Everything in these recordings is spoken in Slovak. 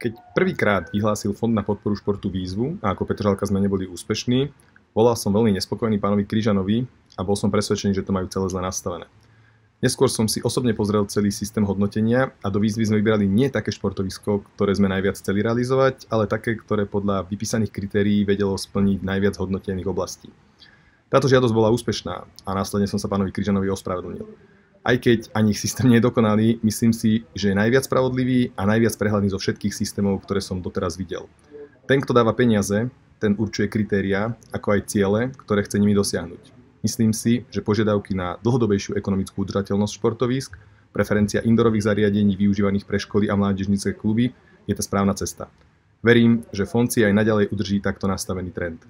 Keď prvýkrát vyhlásil Fond na podporu športu výzvu a ako Petržalka sme neboli úspešní, volal som veľmi nespokojný pánovi Kryžanovi a bol som presvedčený, že to majú celé zle nastavené. Neskôr som si osobne pozrel celý systém hodnotenia a do výzvy sme vybrali nie také športovisko, ktoré sme najviac chceli realizovať, ale také, ktoré podľa vypísaných kritérií vedelo splniť najviac hodnotených oblastí. Táto žiadosť bola úspešná a následne som sa pánovi Kryžanovi ospravedlnil. Aj keď ani ich systém nie je dokonalý, myslím si, že je najviac spravodlivý a najviac prehľadný zo všetkých systémov, ktoré som doteraz videl. Ten, kto dáva peniaze, ten určuje kritériá, ako aj ciele, ktoré chce nimi dosiahnuť. Myslím si, že požiadavky na dlhodobejšiu ekonomickú udržateľnosť športovísk, preferencia indoorových zariadení využívaných pre školy a mládežnícke kluby je tá správna cesta. Verím, že fond si aj naďalej udrží takto nastavený trend.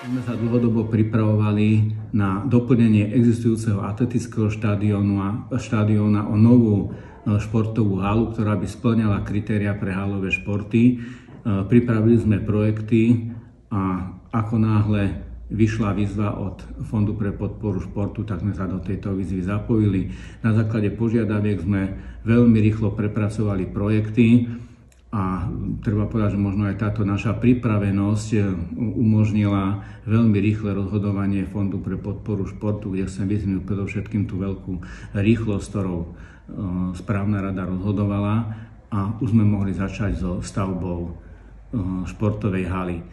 Sme sa dlhodobo pripravovali na doplnenie existujúceho atletického štadióna o novú športovú halu, ktorá by spĺňala kritériá pre halové športy. Pripravili sme projekty a ako náhle vyšla výzva od Fondu pre podporu športu, tak sme sa do tejto výzvy zapojili. Na základe požiadaviek sme veľmi rýchlo prepracovali projekty. A treba povedať, že možno aj táto naša pripravenosť umožnila veľmi rýchle rozhodovanie Fondu pre podporu športu, kde chcem vyzvihnúť predovšetkým tú veľkú rýchlosť, ktorou správna rada rozhodovala a už sme mohli začať so stavbou športovej haly.